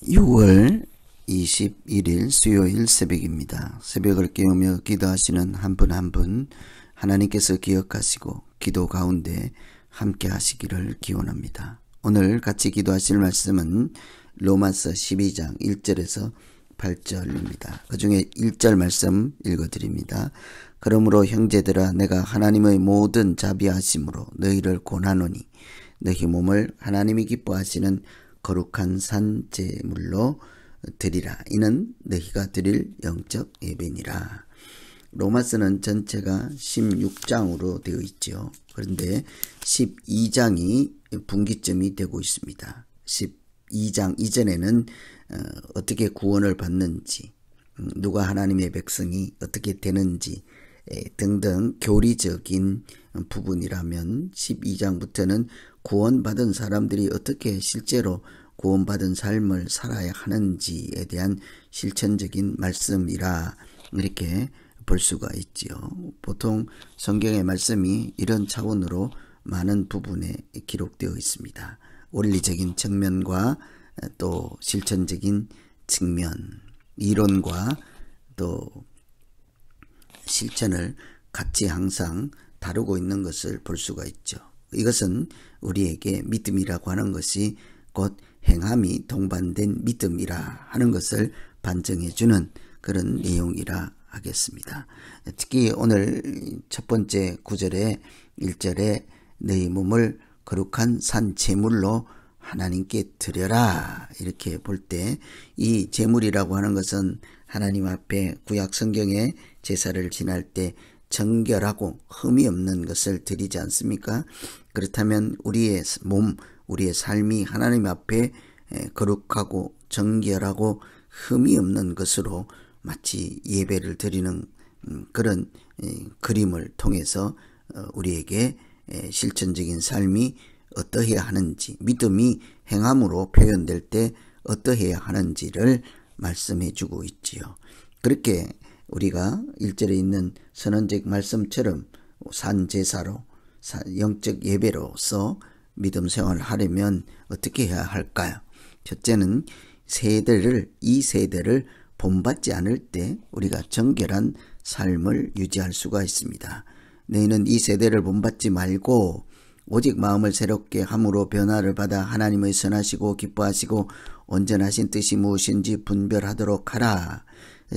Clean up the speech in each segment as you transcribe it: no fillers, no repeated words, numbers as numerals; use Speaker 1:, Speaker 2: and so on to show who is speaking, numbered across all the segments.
Speaker 1: 6월 21일 수요일 새벽입니다. 새벽을 깨우며 기도하시는 한 분 한 분 하나님께서 기억하시고 기도 가운데 함께 하시기를 기원합니다. 오늘 같이 기도하실 말씀은 로마서 12장 1절에서 8절입니다. 그 중에 1절 말씀 읽어드립니다. 그러므로 형제들아 내가 하나님의 모든 자비하심으로 너희를 권하노니 너희 몸을 하나님이 기뻐하시는 거룩한 산제물로 드리라. 이는 너희가 드릴 영적 예배니라. 로마서는 전체가 16장으로 되어 있죠. 그런데 12장이 분기점이 되고 있습니다. 12장 이전에는 어떻게 구원을 받는지, 누가 하나님의 백성이 어떻게 되는지 등등 교리적인 부분이라면 12장부터는 구원받은 사람들이 어떻게 실제로 구원받은 삶을 살아야 하는지에 대한 실천적인 말씀이라 이렇게 볼 수가 있지요. 보통 성경의 말씀이 이런 차원으로 많은 부분에 기록되어 있습니다. 원리적인 측면과 또 실천적인 측면, 이론과 또 실천을 같이 항상 다루고 있는 것을 볼 수가 있죠. 이것은 우리에게 믿음이라고 하는 것이 곧 행함이 동반된 믿음이라 하는 것을 반증해 주는 그런 내용이라 하겠습니다. 특히 오늘 첫 번째 9절에 1절에 너희 몸을 거룩한 산 제물로 하나님께 드려라 이렇게 볼 때 이 제물이라고 하는 것은 하나님 앞에 구약 성경에 제사를 지낼 때 정결하고 흠이 없는 것을 드리지 않습니까? 그렇다면 우리의 몸, 우리의 삶이 하나님 앞에 거룩하고 정결하고 흠이 없는 것으로 마치 예배를 드리는 그런 그림을 통해서 우리에게 실천적인 삶이 어떠해야 하는지, 믿음이 행함으로 표현될 때 어떠해야 하는지를 말씀해 주고 있지요. 그렇게 우리가 1절에 있는 선언적 말씀처럼 산제사로 영적 예배로서 믿음 생활을 하려면 어떻게 해야 할까요? 첫째는 이 세대를 본받지 않을 때 우리가 정결한 삶을 유지할 수가 있습니다. 너희는 이 세대를 본받지 말고 오직 마음을 새롭게 함으로 변화를 받아 하나님의 선하시고 기뻐하시고 온전하신 뜻이 무엇인지 분별하도록 하라.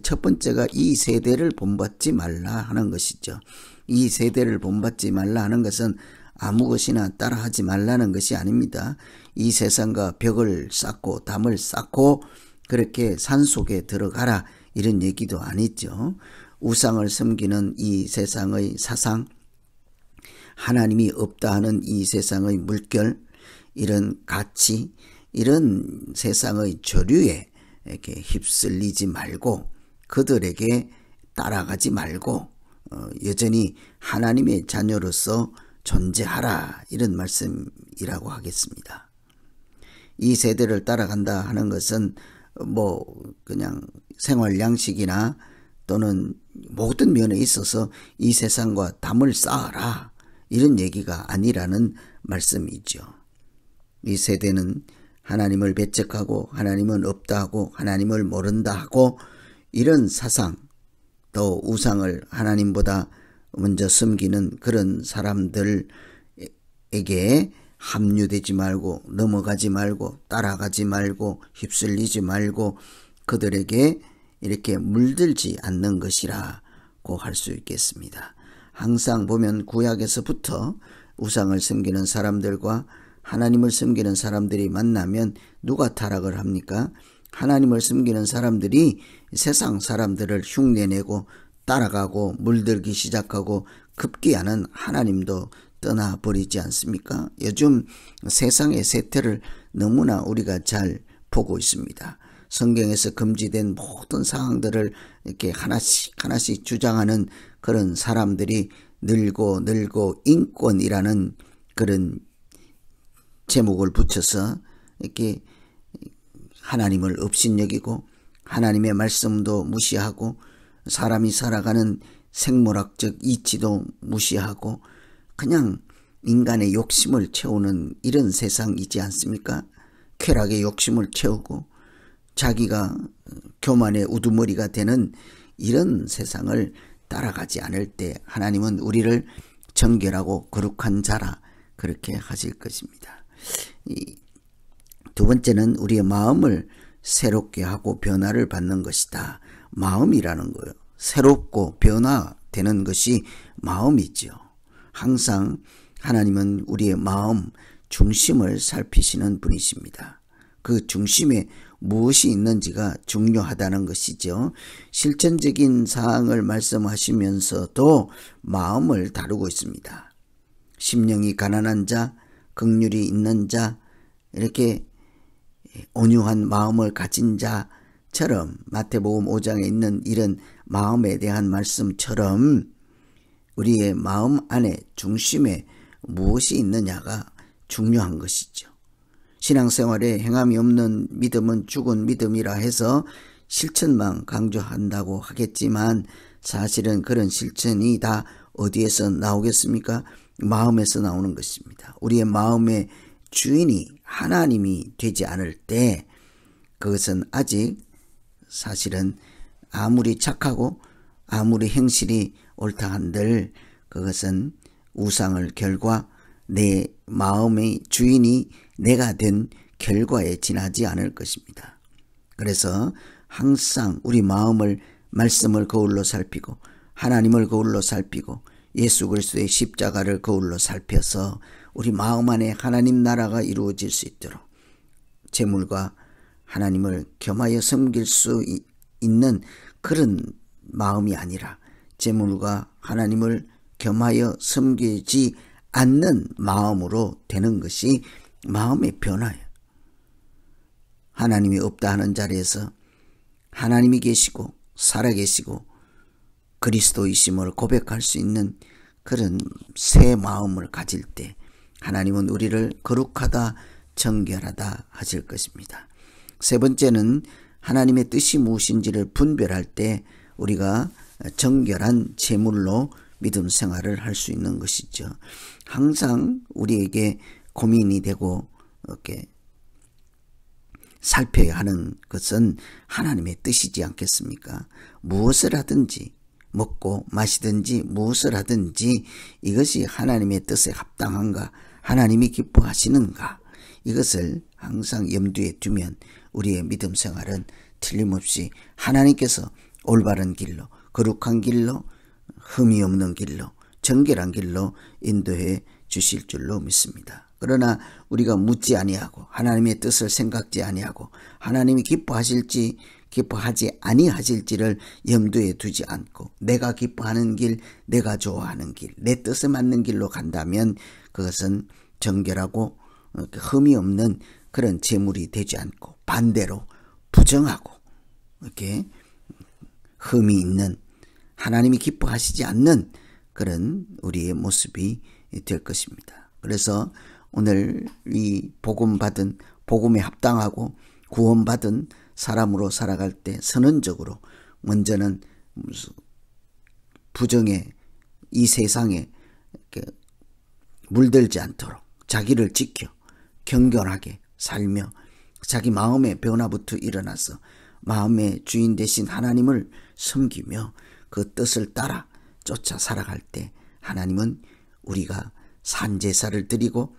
Speaker 1: 첫 번째가 이 세대를 본받지 말라 하는 것이죠. 이 세대를 본받지 말라 하는 것은 아무 것이나 따라하지 말라는 것이 아닙니다. 이 세상과 벽을 쌓고 담을 쌓고 그렇게 산속에 들어가라 이런 얘기도 아니죠. 우상을 섬기는 이 세상의 사상, 하나님이 없다 하는 이 세상의 물결, 이런 가치, 이런 세상의 조류에 이렇게 휩쓸리지 말고 그들에게 따라가지 말고 여전히 하나님의 자녀로서 존재하라 이런 말씀이라고 하겠습니다. 이 세대를 따라간다 하는 것은 그냥 생활 양식이나 또는 모든 면에 있어서 이 세상과 담을 쌓아라 이런 얘기가 아니라는 말씀이죠. 이 세대는 하나님을 배척하고 하나님은 없다 하고 하나님을 모른다 하고 이런 사상 또 우상을 하나님보다 먼저 섬기는 그런 사람들에게 합류되지 말고 넘어가지 말고 따라가지 말고 휩쓸리지 말고 그들에게 이렇게 물들지 않는 것이라고 할 수 있겠습니다. 항상 보면 구약에서부터 우상을 섬기는 사람들과 하나님을 섬기는 사람들이 만나면 누가 타락을 합니까? 하나님을 섬기는 사람들이 세상 사람들을 흉내내고 따라가고 물들기 시작하고 급기야는 하나님도 떠나버리지 않습니까? 요즘 세상의 세태를 너무나 우리가 잘 보고 있습니다. 성경에서 금지된 모든 사항들을 이렇게 하나씩 주장하는 그런 사람들이 늘고 인권이라는 그런 제목을 붙여서 이렇게 하나님을 업신여기고 하나님의 말씀도 무시하고 사람이 살아가는 생물학적 이치도 무시하고 그냥 인간의 욕심을 채우는 이런 세상이지 않습니까? 쾌락의 욕심을 채우고 자기가 교만의 우두머리가 되는 이런 세상을 따라가지 않을 때 하나님은 우리를 정결하고 거룩한 자라 그렇게 하실 것입니다. 두 번째는 우리의 마음을 새롭게 하고 변화를 받는 것이다. 마음이라는 거예요. 새롭고 변화되는 것이 마음이죠. 항상 하나님은 우리의 마음 중심을 살피시는 분이십니다. 그 중심에 무엇이 있는지가 중요하다는 것이죠. 실천적인 사항을 말씀하시면서도 마음을 다루고 있습니다. 심령이 가난한 자, 긍휼이 있는 자, 이렇게 온유한 마음을 가진 자처럼 마태복음 5장에 있는 이런 마음에 대한 말씀처럼 우리의 마음 안에 중심에 무엇이 있느냐가 중요한 것이죠. 신앙생활에 행함이 없는 믿음은 죽은 믿음이라 해서 실천만 강조한다고 하겠지만 사실은 그런 실천이 다 어디에서 나오겠습니까? 마음에서 나오는 것입니다. 우리의 마음의 주인이 하나님이 되지 않을 때 그것은 아직 사실은 아무리 착하고 아무리 행실이 옳다 한들 그것은 우상을 결과 내 마음의 주인이 내가 된 결과에 지나지 않을 것입니다. 그래서 항상 우리 마음을 말씀을 거울로 살피고 하나님을 거울로 살피고 예수 그리스도의 십자가를 거울로 살펴서 우리 마음 안에 하나님 나라가 이루어질 수 있도록 재물과 하나님을 겸하여 섬길 수 있는 그런 마음이 아니라 재물과 하나님을 겸하여 섬기지 않는 마음으로 되는 것이 마음의 변화예요. 하나님이 없다 하는 자리에서 하나님이 계시고 살아계시고 그리스도이심을 고백할 수 있는 그런 새 마음을 가질 때 하나님은 우리를 거룩하다 정결하다 하실 것입니다. 세 번째는 하나님의 뜻이 무엇인지를 분별할 때 우리가 정결한 제물로 믿음 생활을 할 수 있는 것이죠. 항상 우리에게 고민이 되고 이렇게 살펴야 하는 것은 하나님의 뜻이지 않겠습니까? 무엇을 하든지 먹고 마시든지 무엇을 하든지 이것이 하나님의 뜻에 합당한가, 하나님이 기뻐하시는가, 이것을 항상 염두에 두면 우리의 믿음 생활은 틀림없이 하나님께서 올바른 길로, 거룩한 길로, 흠이 없는 길로, 정결한 길로 인도해 주실 줄로 믿습니다. 그러나 우리가 묻지 아니하고 하나님의 뜻을 생각지 아니하고 하나님이 기뻐하실지 기뻐하지 아니하실지를 염두에 두지 않고 내가 기뻐하는 길, 내가 좋아하는 길, 내 뜻에 맞는 길로 간다면 그것은 정결하고 흠이 없는 그런 제물이 되지 않고 반대로 부정하고 이렇게 흠이 있는 하나님이 기뻐하시지 않는 그런 우리의 모습이 될 것입니다. 그래서 오늘 이 복음받은, 복음에 합당하고 구원받은 사람으로 살아갈 때 선언적으로 먼저는 부정에 이 세상에 물들지 않도록 자기를 지켜 경건하게 살며 자기 마음의 변화부터 일어나서 마음의 주인 되신 하나님을 섬기며 그 뜻을 따라 쫓아 살아갈 때 하나님은 우리가 산제사를 드리고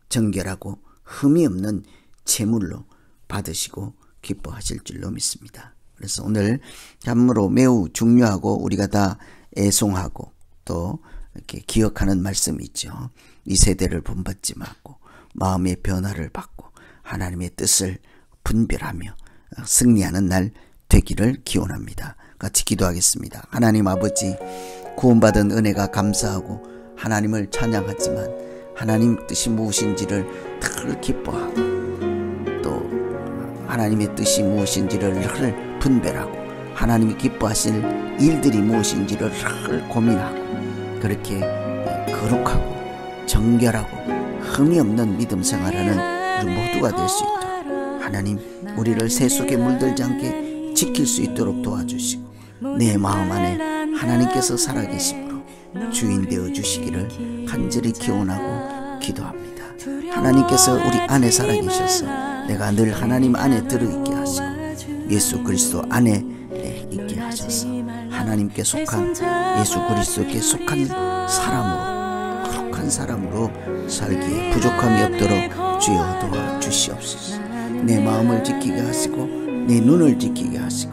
Speaker 1: 정결하고 흠이 없는 제물로 받으시고 기뻐하실 줄로 믿습니다. 그래서 오늘 참으로 매우 중요하고 우리가 다 애송하고 또 이렇게 기억하는 말씀이 있죠. 이 세대를 본받지 말고 마음의 변화를 받고 하나님의 뜻을 분별하며 승리하는 날 되기를 기원합니다. 같이 기도하겠습니다. 하나님 아버지, 구원받은 은혜가 감사하고 하나님을 찬양하지만 하나님 뜻이 무엇인지를 늘 기뻐하고 또 하나님의 뜻이 무엇인지를 늘 분별하고 하나님이 기뻐하실 일들이 무엇인지를 늘 고민하고 그렇게 거룩하고 정결하고 흠이 없는 믿음 생활하는 우리 모두가 될 수 있도록 하나님 우리를 새 속에 물들지 않게 지킬 수 있도록 도와주시고 내 마음 안에 하나님께서 살아계심으로 주인 되어 주시기를 간절히 기원하고 기도합니다. 하나님께서 우리 안에 살아계셔서 내가 늘 하나님 안에 들어있게 하시고 예수 그리스도 안에 있게 하셔서 하나님께 속한 예수 그리스도께 속한 사람으로 거룩한 사람으로 살기에 부족함이 없도록 주여 도와주시옵소서. 내 마음을 지키게 하시고 내 눈을 지키게 하시고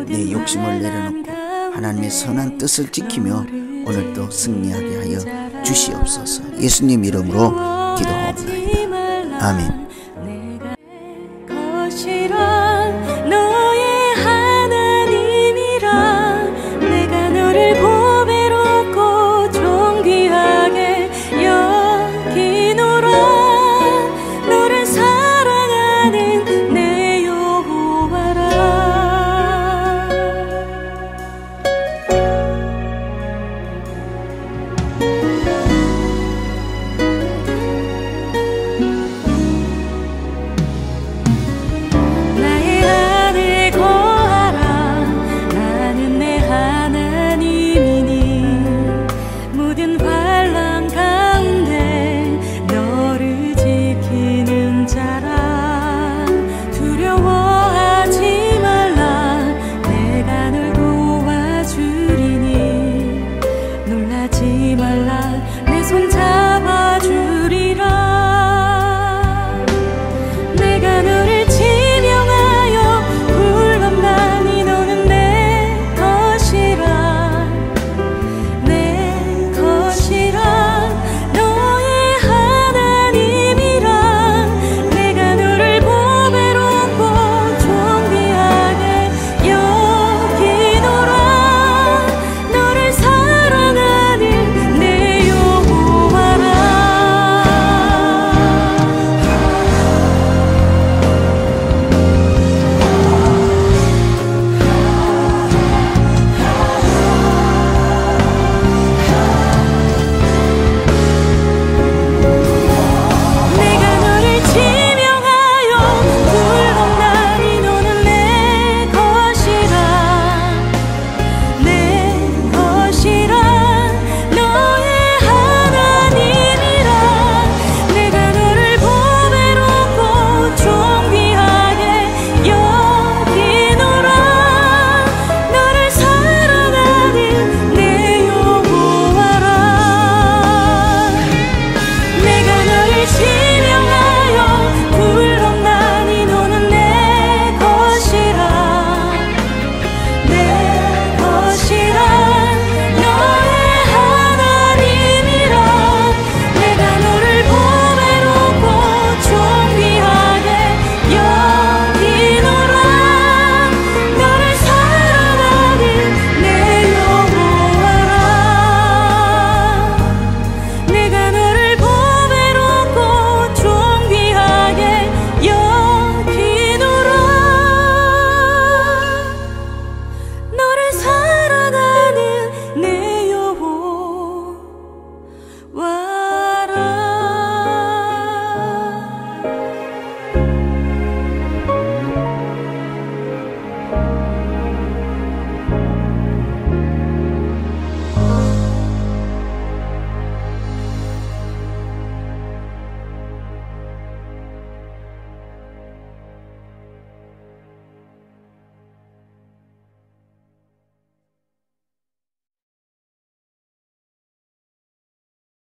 Speaker 1: 내 욕심을 내려놓고 하나님의 선한 뜻을 지키며 오늘도 승리하게 하여 주시옵소서. 예수님 이름으로 기도하옵나이다. 아멘.